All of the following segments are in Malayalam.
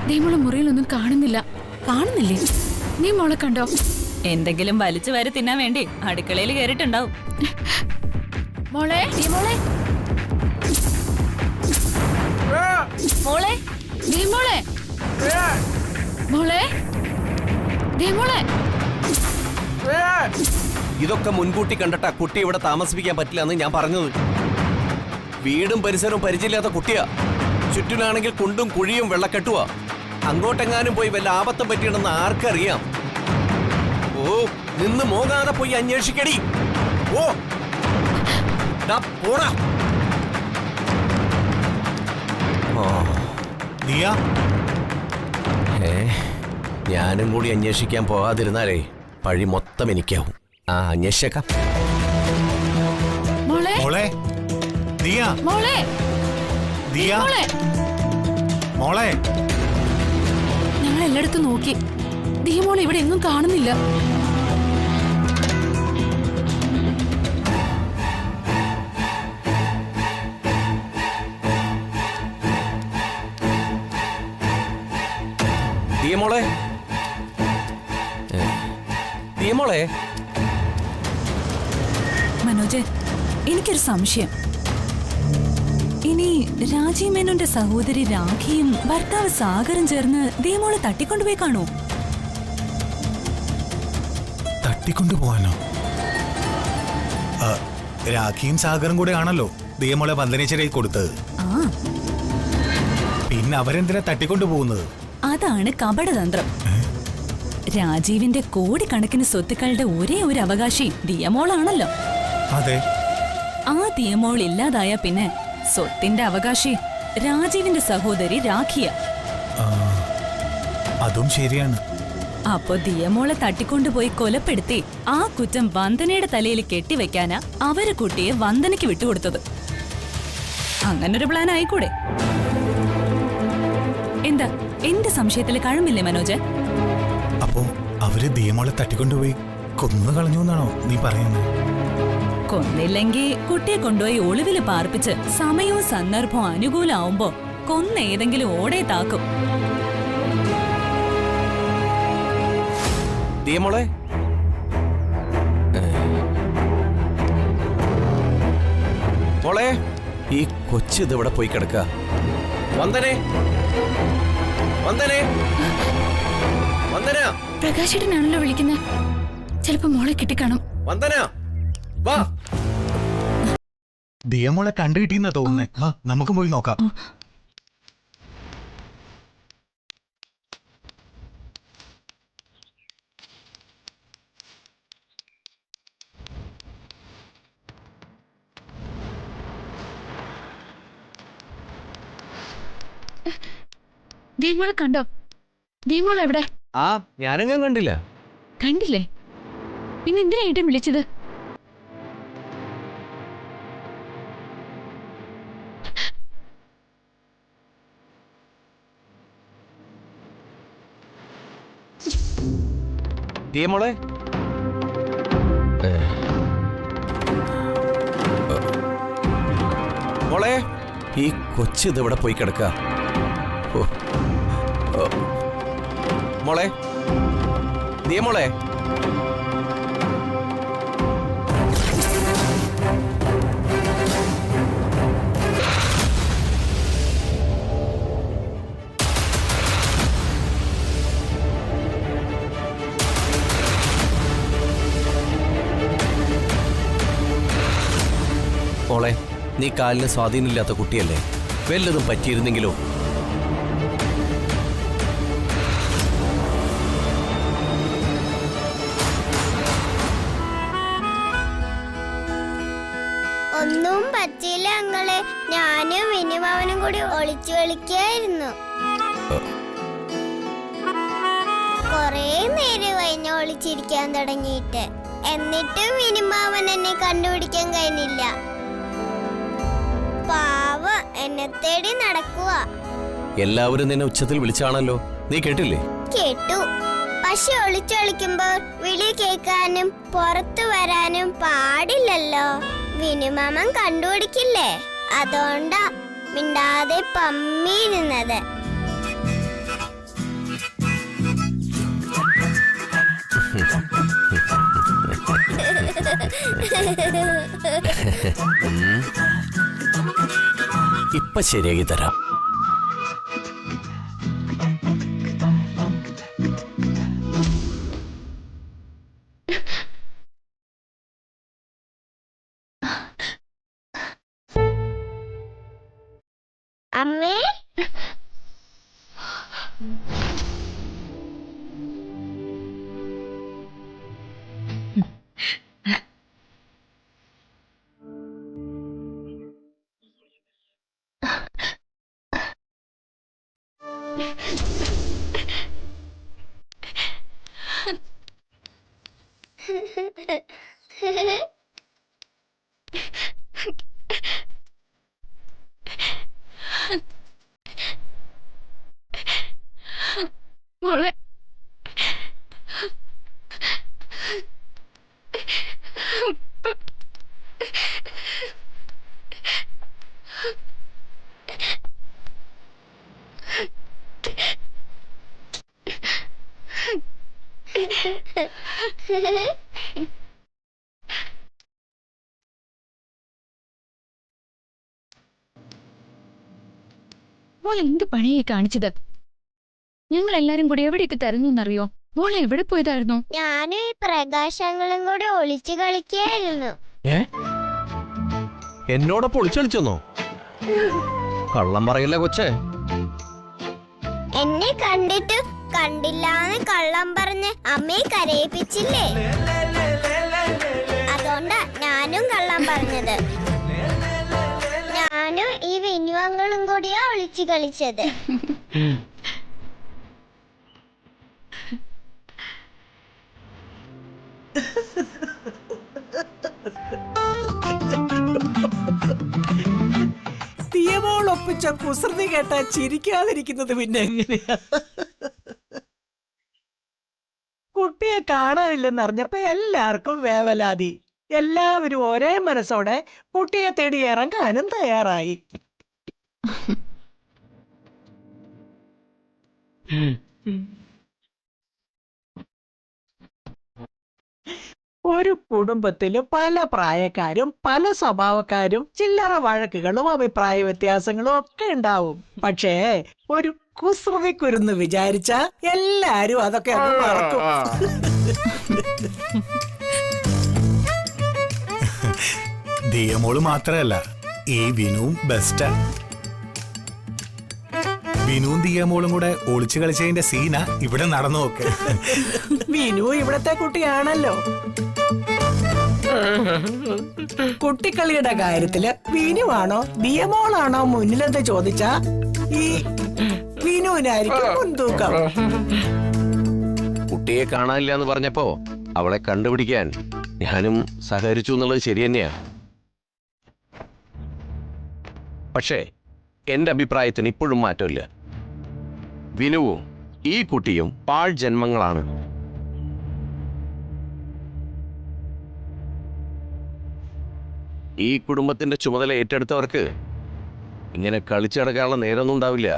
മോളെ മുറിയിലൊന്നും കാണുന്നില്ല. കാണുന്നില്ലേ? നീ മോളെ കണ്ടോ? എന്തെങ്കിലും വലിച്ചു വാരി തിന്നാൻ വേണ്ടി അടുക്കളയിൽ കയറിയിട്ടുണ്ടാവും. മോളെ മോളെ മോളെ മോളെ മോളെ മോളെ ഇതൊക്കെ മുൻകൂട്ടി കണ്ടിട്ടാ കുട്ടി ഇവിടെ താമസിപ്പിക്കാൻ പറ്റില്ല എന്ന് ഞാൻ പറഞ്ഞത്. വീടും പരിസരവും പരിചയമില്ലാത്ത കുട്ടിയാ. ചുറ്റിനാണെങ്കിൽ കുണ്ടും കുഴിയും വെള്ളക്കെട്ടുവാ. അങ്ങോട്ടെങ്ങാനും പോയി വല്ല ആപത്തും പറ്റിയിടുന്ന ആർക്കറിയാം. ഓ, നിന്ന് മോകാതെ പോയി അന്വേഷിക്കടി. ഓ പോടാ. ഞാനും കൂടി അന്വേഷിക്കാൻ പോകാതിരുന്നാലേ പഴി മൊത്തം എനിക്കാവും. അന്വേഷിച്ചേക്കാം. മോളെ മോളെ ദിയ, മോളെ ദിയ, മോളെ. ഞങ്ങൾ എല്ലായിടത്തും നോക്കി. മോളെ ഇവിടെ എങ്ങും കാണുന്നില്ല. മോളെ മോളെ മനോജ്, എനിക്കൊരു സംശയം. ഇനി രാജീവ് മേനോന്റെ സഹോദരി രാഖിയും ഭർത്താവ് സാഗറും ചേർന്ന് ദിയമോളെ തട്ടിക്കൊണ്ടുപോയി കാണോ? തട്ടിക്കൊണ്ടുപോവാനോ? രാഖിയും സാഗറും കൂടെ ആണല്ലോ ദിയമോളെ വന്ദനേശ്വരയിൽ കൊടുത്തത്. പിന്നെ അവരെന്തിനാ തട്ടിക്കൊണ്ടുപോകുന്നത്? അതാണ് കപടതന്ത്രം. രാജീവിന്റെ കോടിക്കണക്കിന് സ്വത്തുക്കളുടെ ഒരേ ഒരു അവകാശി ദിയമോളാണല്ലോ. അതെ. ആ ദിയമോൾ ഇല്ലാതായ പിന്നെ സ്വത്തിന്റെ അവകാശി രാജീവിന്റെ സഹോദരി രാഖിയ. അതും ശരിയാണ്. അപ്പൊ ദിയമോളെ തട്ടിക്കൊണ്ടുപോയി കൊലപ്പെടുത്തി ആ കുറ്റം വന്ദനയുടെ തലയിൽ കെട്ടിവെക്കാനാ അവര് കുട്ടിയെ വന്ദനയ്ക്ക് വിട്ടുകൊടുത്തത്. അങ്ങനൊരു പ്ലാൻ ആയിക്കൂടെ? എന്താ എന്റെ സംശയത്തിൽ കഴമ്പില്ലേ മനോജ്? അപ്പോ അവര് ദിയമോളെ തട്ടിക്കൊണ്ടുപോയി കൊന്നു കളഞ്ഞു എന്നാണോ നീ പറയുന്നത്? കൊന്നില്ലെങ്കിൽ കുട്ടിയെ കൊണ്ടുപോയി ഒളിവില് പാർപ്പിച്ച് സമയവും സന്ദർഭവും അനുകൂലമാവുമ്പോ കൊന്ന ഏതെങ്കിലും ഓടെ താക്കും. മോളെ മോളെ ഈ കൊച്ചു ഇതിവിടെ പോയി കിടക്ക. വന്ദനേ, വന്ദനേ, വന്ദന. പ്രകാശേട്ടനാണല്ലോ വിളിക്കുന്നത്. ചിലപ്പോ മോളെ കിട്ടിക്കാണും. വന്ദന വാ. ദിയമോളെ കണ്ടുകിട്ടിയെന്നാ തോന്നുന്നേ. നമുക്ക് പോയി നോക്കാം. മോളെ കണ്ടോ? മോൾ എവിടെ? ഞാനെങ്ങും കണ്ടില്ല. കണ്ടില്ലേ? പിന്നെ എന്തിനായിട്ടും വിളിച്ചത്? മോളെ മോളെ ഈ കൊച്ചു ഇതിവിടെ പോയി കിടക്ക. മോളെ മോളെ മോളെ നീ കാലിന് സ്വാധീനമില്ലാത്ത കുട്ടിയല്ലേ? വല്ലതും പറ്റിയിരുന്നെങ്കിലോ? ഒന്നും പറ്റിയില്ല അങ്ങളെ. ഞാനും വിനുമാവനും കൂടി ഒളിച്ചു കളിക്കായിരുന്നു. കൊറേ നേരം കഴിഞ്ഞ ഒളിച്ചിരിക്കാൻ തുടങ്ങിയിട്ട്. എന്നിട്ടും വിനുമാവൻ എന്നെ കണ്ടുപിടിക്കാൻ കഴിഞ്ഞില്ല. പാവ എന്നെ തേടി നടക്കുക. എല്ലാവരും നിന്നെ ഉച്ചത്തിൽ വിളിച്ചാണല്ലോ, നീ കേട്ടില്ലേ? കേട്ടു. പക്ഷെ ഒളിച്ചൊളിക്കുമ്പോൾ വിളി കേൾക്കാനും പുറത്തു വരാനും പാടില്ലല്ലോ. വിനുമാമൻ കണ്ടുപിടിക്കില്ലേ? അതുകൊണ്ടാ മിണ്ടാതെ പമ്മിയിരുന്നത്. ഇപ്പൊ ശരിയാക്കി തരാം. അമ്മേ, മോളെ മോൾ എന്ത് പണിയായി കാണിച്ചത്? ഞങ്ങൾ എല്ലാരും കൂടി എവിടെയൊക്കെ തെരഞ്ഞു എന്നറിയോ? മോൾ എവിടെ പോയതായിരുന്നു? ഞാനും ഈ പ്രകാശങ്ങളും കൂടെ ഒളിച്ചു കളിക്കായിരുന്നു. എന്നോടൊപ്പം ഒളിച്ചളിച്ചെന്നോ? കള്ളം പറയില്ല കൊച്ചേ. എന്നെ കണ്ടിട്ട് കണ്ടില്ലാന്ന് കള്ളം പറഞ്ഞ് അമ്മയെ കരയിപ്പിച്ചില്ലേ? അതുകൊണ്ടാ ഞാനും കള്ളം പറഞ്ഞത്. ഞാനും ഈ വിനുവങ്ങളും കൂടിയാ ഒളിച്ചു കളിച്ചത്. ദിയമോൾ ഒപ്പിച്ച കുസൃതി കേട്ടാ ചിരിക്കാതിരിക്കുന്നത് പിന്നെ എങ്ങനെയാ? കുട്ടിയെ കാണാനില്ലെന്നറിഞ്ഞപ്പോ എല്ലാവർക്കും വേവലാതി. എല്ലാവരും ഒരേ മനസ്സോടെ കുട്ടിയെ തേടി ഇറങ്ങാനും തയ്യാറായി. ഒരു കുടുംബത്തില് പല പ്രായക്കാരും പല സ്വഭാവക്കാരും ചില്ലറ വഴക്കുകളും അഭിപ്രായ വ്യത്യാസങ്ങളും ഒക്കെ ഉണ്ടാവും. പക്ഷേ ഒരു കുസൃതി കുരുന്ന് വിചാരിച്ച എല്ലാരും അതൊക്കെ അങ്ങ് മറക്കും. ദിയമോള് മാത്രല്ല, ഈ വിനുവും ബെസ്റ്റാ. വിനുവും ദിയമോളും കൂടെ ഒളിച്ചു കളിച്ചതിന്റെ സീന ഇവിടെ നടന്നു നോക്ക്. വിനു ഇവിടത്തെ കുട്ടിയാണല്ലോ. കുട്ടിക്കളിയുടെ കാര്യത്തില് വിനുവാണോ ദിയമോളാണോ മുന്നിലെന്ന് ചോദിച്ചാ ഈ വിനുവിനായിരിക്കും മുൻതൂക്കം. കുട്ടിയെ കാണാനില്ല എന്ന് പറഞ്ഞപ്പോ അവളെ കണ്ടുപിടിക്കാൻ ഞാനും സഹകരിച്ചു എന്നുള്ളത് ശരി തന്നെയാ. പക്ഷേ എന്റെ അഭിപ്രായത്തിന് ഇപ്പോഴും മാറ്റമില്ല. വിനുവും ഈ കുട്ടിയും പാഴ് ജന്മങ്ങളാണ്. ഈ കുടുംബത്തിന്റെ ചുമതല ഏറ്റെടുത്തവർക്ക് ഇങ്ങനെ കളിച്ചു നടക്കാനുള്ള നേരമൊന്നും ഉണ്ടാവില്ല.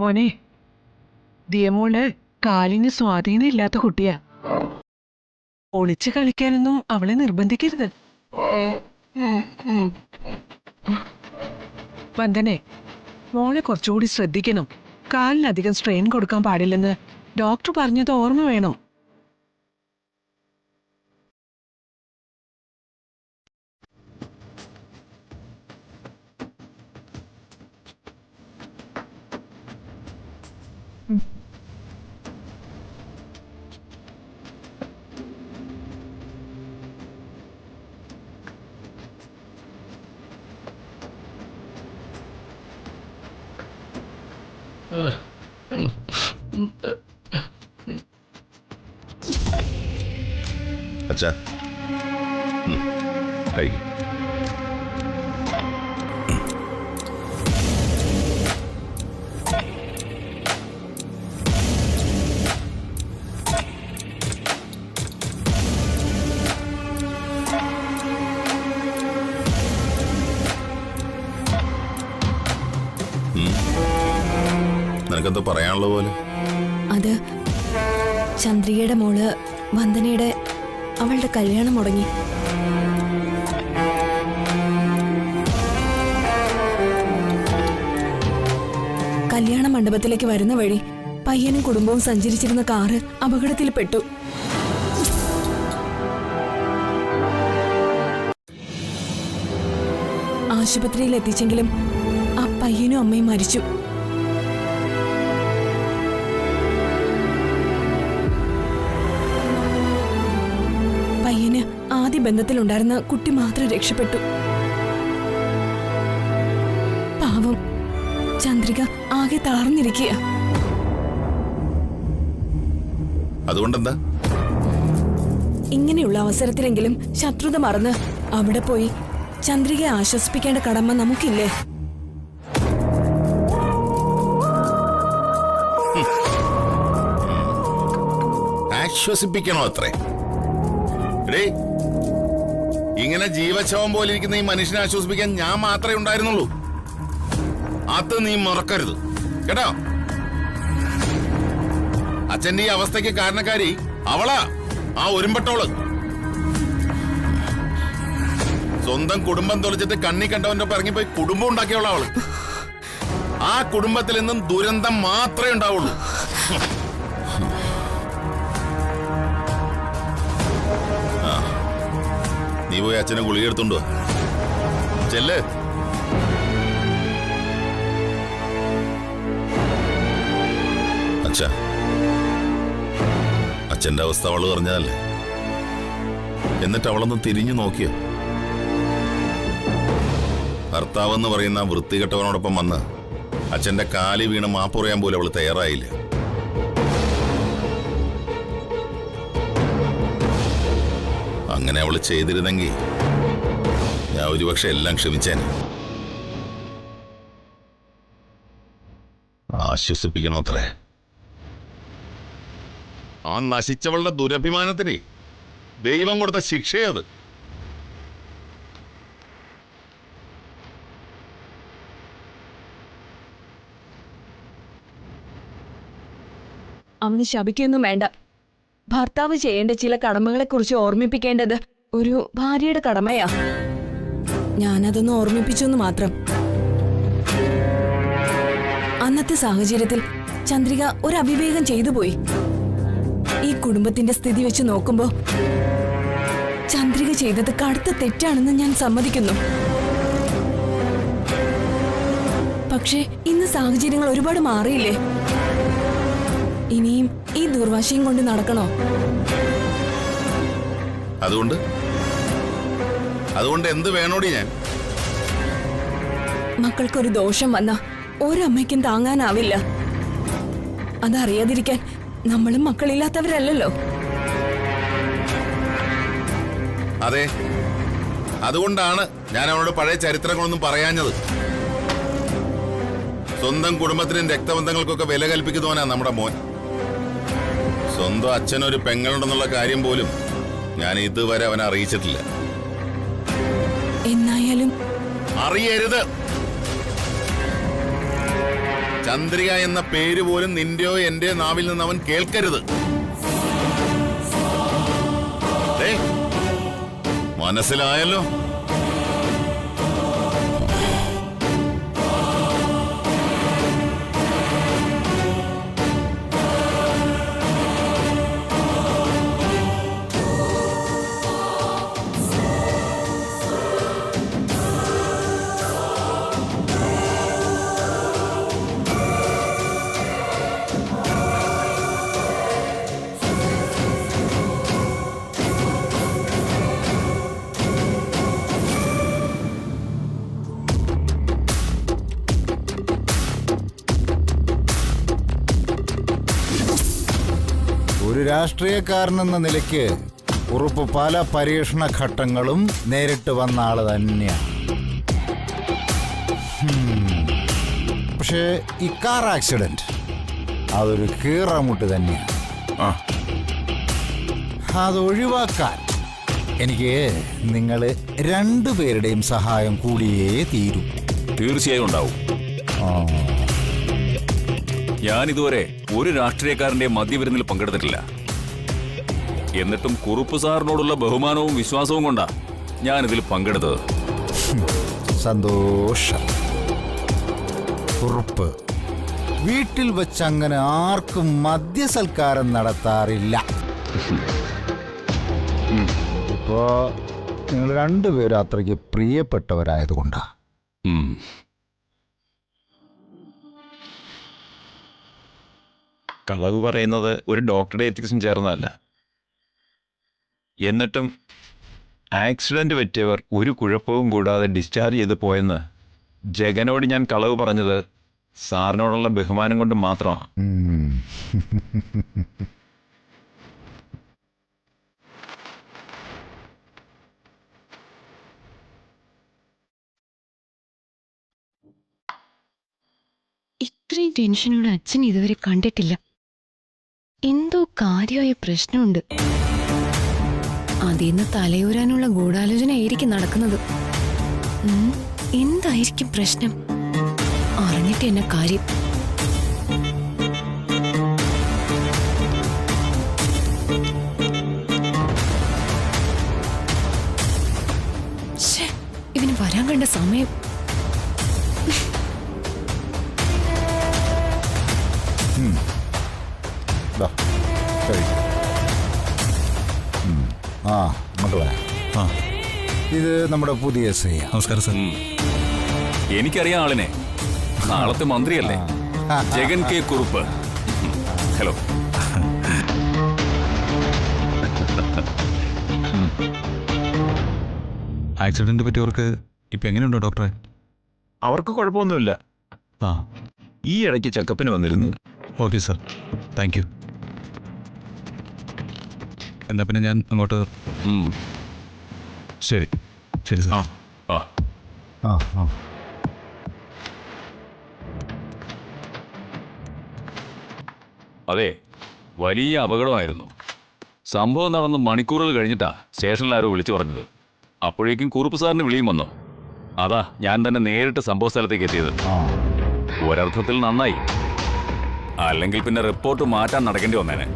മോനെ, ദിയമോള് കാലിന് സ്വാധീനം ഇല്ലാത്ത കുട്ടിയാ. ഒളിച്ചു കളിക്കാനൊന്നും അവളെ നിർബന്ധിക്കരുത്. വന്ദനെ, മോളെ കുറച്ചുകൂടി ശ്രദ്ധിക്കണം. കാലിനധികം സ്ട്രെയിൻ കൊടുക്കാൻ പാടില്ലെന്ന് ഡോക്ടർ പറഞ്ഞത് ഓർമ്മ വേണം. അച്ഛാ, കഴിക്കും. നിനക്കെന്താ പറയാനുള്ള പോലെ? അത് ചന്ദ്രികയുടെ മോള് വന്ദനയുടെ അവളുടെ കല്യാണം മുടങ്ങി. കല്യാണ മണ്ഡപത്തിലേക്ക് വരുന്ന വഴി പയ്യനും കുടുംബവും സഞ്ചരിച്ചിരുന്ന കാറ് അപകടത്തിൽപ്പെട്ടു. ആശുപത്രിയിൽ എത്തിച്ചെങ്കിലും ആ പയ്യനും അമ്മയും മരിച്ചു. പയ്യന് ആദ്യ ബന്ധത്തിലുണ്ടായിരുന്ന കുട്ടി മാത്രം രക്ഷപ്പെട്ടു. പാവം ചന്ദ്രിക ആകെ തളർന്നിരിക്കുക. അതുകൊണ്ടെന്താ? ഇങ്ങനെയുള്ള അവസരത്തിലെങ്കിലും ശത്രുത മറന്ന് അവിടെ പോയി ചന്ദ്രികയെ ആശ്വസിപ്പിക്കേണ്ട കടമ നമുക്കില്ലേ? ആശ്വസിപ്പിക്കണോ അത്രേ? ഇങ്ങനെ ജീവശവം പോലെ ഇരിക്കുന്ന ഈ മനുഷ്യനെ ആശ്വസിപ്പിക്കാൻ ഞാൻ മാത്രമേ ഉണ്ടായിരുന്നുള്ളൂ. അത് നീ മറക്കരുത് കേട്ടോ. അച്ഛന്റെ ഈ അവസ്ഥയ്ക്ക് കാരണക്കാരി അവളാ, ആ ഒരുമ്പെട്ടോള്. സ്വന്തം കുടുംബം തൊളിച്ചിട്ട് കണ്ണി കണ്ടവന്റെ ഒപ്പം ഇറങ്ങിപ്പോയി കുടുംബം ഉണ്ടാക്കിയുള്ള അവള്. ആ കുടുംബത്തിൽ നിന്നും ദുരന്തം മാത്രമേ ഉണ്ടാവുള്ളൂ. നീ പോയി അച്ഛനെ ഗുളിക എടുത്തോണ്ട് വാ. ചെല്ല്. അച്ഛാ, അച്ഛന്റെ അവസ്ഥ അവള് പറഞ്ഞതല്ലേ? എന്നിട്ട് അവളൊന്ന് തിരിഞ്ഞു നോക്കിയോ? ഭർത്താവെന്ന് പറയുന്ന വൃത്തികെട്ടവനോടൊപ്പം വന്ന് അച്ഛന്റെ കാലി വീണ് മാപ്പ് പറയാൻ പോലും അവള് തയ്യാറായില്ല. അങ്ങനെ അവള് ചെയ്തിരുന്നെങ്കിൽ ഞാൻ ഒരുപക്ഷെ എല്ലാം ക്ഷമിച്ചേനെ. ആശ്വസിപ്പിക്കണോത്രേ. ആ നശിച്ചവളുടെ ദുരഭിമാനത്തിന് ദൈവം കൊടുത്ത ശിക്ഷയത്. അവന് ശപിക്കൊന്നും വേണ്ട. ഭർത്താവ് ചെയ്യേണ്ട ചില കടമകളെക്കുറിച്ച് ഓർമ്മിപ്പിക്കേണ്ടത് ഒരു ഭാര്യയുടെ കടമയാ. ഞാനതൊന്ന് ഓർമ്മിപ്പിച്ചെന്ന് മാത്രം. അന്നത്തെ സാഹചര്യത്തിൽ ചന്ദ്രിക ഒരു അവിവേകം ചെയ്തു പോയി. ഈ കുടുംബത്തിന്റെ സ്ഥിതി വെച്ച് നോക്കുമ്പോ ചന്ദ്രിക ചെയ്തത് കടുത്ത തെറ്റാണെന്ന് ഞാൻ സമ്മതിക്കുന്നു. പക്ഷേ ഇന്ന് സാഹചര്യങ്ങൾ ഒരുപാട് മാറിയില്ലേ? ഇനിയും ഈ ദുർവാശയും കൊണ്ട് നടക്കണോ? അതുകൊണ്ട് എന്ത് വേണോടി? ഞാൻ മക്കൾക്കൊരു ദോഷം വന്ന ഒരമ്മയ്ക്കും താങ്ങാനാവില്ല. അതറിയാതിരിക്കാൻ നമ്മളും മക്കളില്ലാത്തവരല്ലല്ലോ. അതെ, അതുകൊണ്ടാണ് ഞാൻ അവനോട് പഴയ ചരിത്രങ്ങളൊന്നും പറയാഞ്ഞത്. സ്വന്തം കുടുംബത്തിനും രക്തബന്ധങ്ങൾക്കൊക്കെ വില കൽപ്പിക്കുന്നവനാ നമ്മുടെ മോൻ. സ്വന്തം അച്ഛനൊരു പെങ്ങളുണ്ടെന്നുള്ള കാര്യം പോലും ഞാൻ ഇതുവരെ അവനെ അറിയിച്ചിട്ടില്ല. എന്നായാലും അറിയരുത്. ചന്ദ്രിക എന്ന പേര് പോലും നിന്റെയോ എന്റെയോ നാവിൽ നിന്ന് അവൻ കേൾക്കരുത്. മനസ്സിലായല്ലോ? ഒരു രാഷ്ട്രീയക്കാരനെന്ന നിലയ്ക്ക് ഉറുപ്പ് പല പരീക്ഷണ ഘട്ടങ്ങളും നേരിട്ട് വന്ന ആള് തന്നെയാണ്. പക്ഷേ ഈ കാർ ആക്സിഡന്റ് അതൊരു കീറാമുട്ട് തന്നെയാണ്. അതൊഴിവാക്കാൻ എനിക്ക് നിങ്ങൾ രണ്ടുപേരുടെയും സഹായം കൂടിയേ തീരൂ. തീർച്ചയായും ഉണ്ടാവും. ഞാനിതുവരെ ഒരു രാഷ്ട്രീയക്കാരന്റെയും മദ്യവിരുന്നിൽ പങ്കെടുത്തിട്ടില്ല. എന്നിട്ടും കുറുപ്പ് സാറിനോടുള്ള ബഹുമാനവും വിശ്വാസവും കൊണ്ടാ ഞാനിതിൽ പങ്കെടുത്തത്. സന്തോഷം. കുറുപ്പ്, വീട്ടിൽ വെച്ച് അങ്ങനെ ആർക്കും മദ്യസൽക്കാരം നടത്താറില്ല. ഇപ്പോ നിങ്ങൾ രണ്ടുപേരും അത്രയ്ക്ക് പ്രിയപ്പെട്ടവരായതുകൊണ്ടാ. കളവ് പറയുന്നത് ഒരു ഡോക്ടറുടെ എത്തിക്സും ചേർന്നതല്ല. എന്നിട്ടും ആക്സിഡന്റ് പറ്റിയവർ ഒരു കുഴപ്പവും കൂടാതെ ഡിസ്ചാർജ് ചെയ്ത് പോയെന്ന് ജഗനോട് ഞാൻ കളവ് പറഞ്ഞത് സാറിനോടുള്ള ബഹുമാനം കൊണ്ട് മാത്രമാണ്. ഇത്രയും ടെൻഷനുള്ള അച്ഛൻ ഇതുവരെ കണ്ടിട്ടില്ല. എന്തോ കാര്യമായ പ്രശ്നമുണ്ട്. അതിന്ന് തലയൂരാനുള്ള ഗൂഢാലോചന ആയിരിക്കും നടക്കുന്നത്. എന്തായിരിക്കും പ്രശ്നം? അറിഞ്ഞിട്ട് എന്നെ കാര്യം. ഇവന് വരാൻ കണ്ട സമയം. ഇത് നമ്മുടെ പുതിയ എസ് ഐ. നമസ്കാരം സാർ. എനിക്കറിയാം ആളിനെ. നാളത്തെ മന്ത്രിയല്ലേ, Jagan K Kurup. Hello. Accident പറ്റിയവർക്ക് ഇപ്പൊ എങ്ങനെയുണ്ടോ ഡോക്ടറെ? അവർക്ക് കുഴപ്പമൊന്നുമില്ല. ഈ ഇടയ്ക്ക് ചെക്കപ്പിന് വന്നിരുന്നു. Okay sir, thank you. എന്നാ പിന്നെ ഞാൻ അങ്ങോട്ട്. ശരി ശരി സാർ. അതെ, വലിയ അപകടമായിരുന്നു. സംഭവം നടന്ന് മണിക്കൂറുകൾ കഴിഞ്ഞിട്ടാ സ്റ്റേഷനിൽ ആരോ വിളിച്ചു പറഞ്ഞത്. അപ്പോഴേക്കും കുറുപ്പ് സാറിന് വിളിയും വന്നു. അതാ ഞാൻ തന്നെ നേരിട്ട് സംഭവ സ്ഥലത്തേക്ക് എത്തിയത്. ഒരർത്ഥത്തിൽ നന്നായി, അല്ലെങ്കിൽ പിന്നെ റിപ്പോർട്ട് മാറ്റാൻ നടക്കേണ്ടി വന്നേനെ.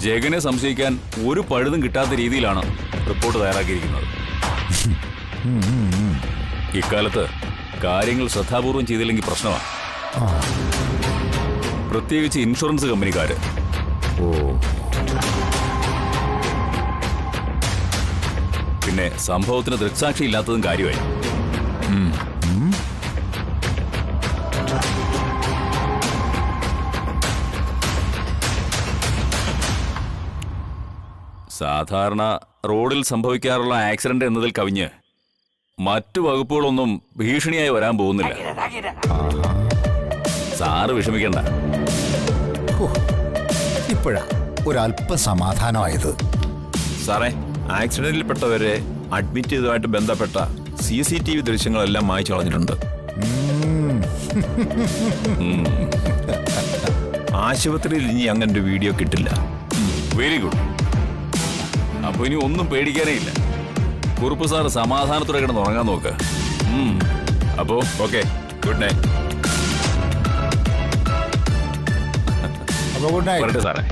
ജഗനെ സംശയിക്കാൻ ഒരു പഴുതും കിട്ടാത്ത രീതിയിലാണ് റിപ്പോർട്ട് തയ്യാറാക്കിയിരിക്കുന്നത്. ഇക്കാലത്ത് കാര്യങ്ങൾ ശ്രദ്ധാപൂർവം ചെയ്തില്ലെങ്കിൽ പ്രശ്നമാണ്. പ്രത്യേകിച്ച് ഇൻഷുറൻസ് കമ്പനിക്കാര്. പിന്നെ സംഭവത്തിന് ദൃക്സാക്ഷി ഇല്ലാത്തതും കാര്യമായി. സാധാരണ റോഡിൽ സംഭവിക്കാറുള്ള ആക്സിഡന്റ് എന്നതിൽ കവിഞ്ഞ് മറ്റു വകുപ്പുകളൊന്നും ഭീഷണിയായി വരാൻ പോകുന്നില്ല. സാറ് വിഷമിക്കണ്ട. ഇപ്പോഴാ ഒരല്പ സമാധാനമായത്. സാറേ, ആക്സിഡന്റിൽപ്പെട്ടവരെ അഡ്മിറ്റ് ചെയ്തതുമായിട്ട് ബന്ധപ്പെട്ട CCTV ദൃശ്യങ്ങളെല്ലാം മായ്ച്ചു കളഞ്ഞിട്ടുണ്ട്. ആശുപത്രിയിൽ ഇനി അങ്ങനെ ഒരു വീഡിയോ കിട്ടില്ല. Very good. അപ്പൊ ഇനി ഒന്നും പേടിക്കാനേ ഇല്ല. കുറുപ്പ് സാറ് സമാധാനത്തോടെ കിടന്ന് ഉറങ്ങാൻ നോക്ക്. അപ്പോ okay, good night. Good night. വരട്ടെ സാറേ.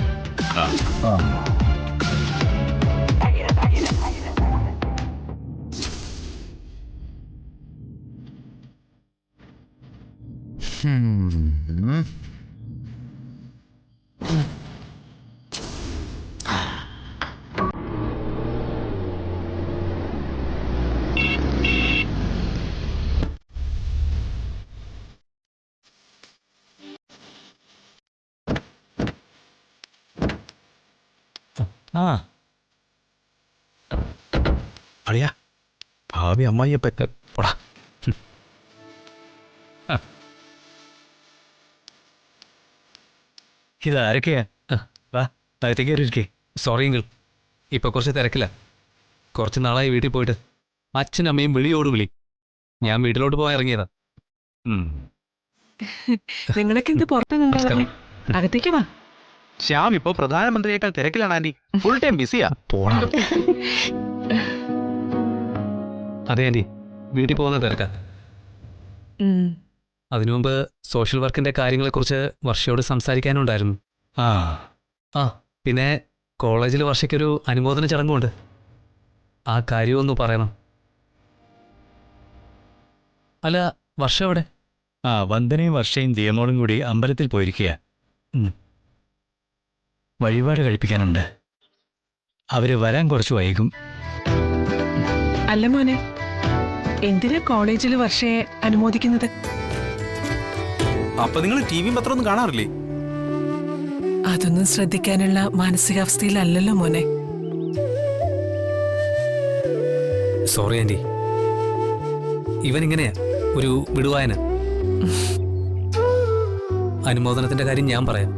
അറിയാ ഭാവി അമ്മായിയെ പറ്റ പോടാ. ഇതാരൊക്കെയാ? വാ, അകത്തേക്ക് കയറിയിരിക്കേ. സോറി എങ്കിൽ ഇപ്പൊ കുറച്ച് തിരക്കില്ല. കുറച്ച് നാളായി വീട്ടിൽ പോയിട്ട്. അച്ഛനും അമ്മയും വിളിയോട് വിളി. ഞാൻ വീട്ടിലോട്ട് പോകാൻ ഇറങ്ങിയതാ. നിങ്ങളൊക്കെ ഇത് പുറത്ത് നിന്നതാണ്. അകത്തേക്ക് വാ. ശ്യാം ഇപ്പൊ പ്രധാനമന്ത്രിയേക്കാൾ തിരക്കിലാണ് ആന്റി. Full time ബിസിയാ. പോണ. അതെ ആന്റി, വീട്ടിൽ പോകുന്ന തിരക്കാ. അതിനു മുമ്പ് സോഷ്യൽ വർക്കിൻ്റെ കാര്യങ്ങളെക്കുറിച്ച് വർഷയോട് സംസാരിക്കാനുണ്ടായിരുന്നു. ആ പിന്നെ കോളേജിൽ വർഷയ്ക്കൊരു അനുമോദന ചടങ്ങുണ്ട്. ആ കാര്യമൊന്ന് പറയണം. അല്ല, വർഷ എവിടെ? വന്ദനയും വർഷയും ദിയമോളും കൂടി അമ്പലത്തിൽ പോയിരിക്കുക. വഴിപാട് കഴിപ്പിക്കാനുണ്ട്. അവര് വരാൻ കുറച്ച് വൈകും. അല്ല മോനെ, എന്തിനാ കോളേജിൽ വർഷയെ അനുമോദിക്കുന്നത്? അപ്പൊ നിങ്ങൾ ടി വിയും പത്രമൊന്നും കാണാറില്ലേ? അതൊന്നും ശ്രദ്ധിക്കാനുള്ള മാനസികാവസ്ഥയിലല്ലല്ലോ മോനെ. സോറി ആൻറ്റി, ഇവനിങ്ങനെയാ, ഒരു വിടുവായന. അനുമോദനത്തിന്റെ കാര്യം ഞാൻ പറയാം.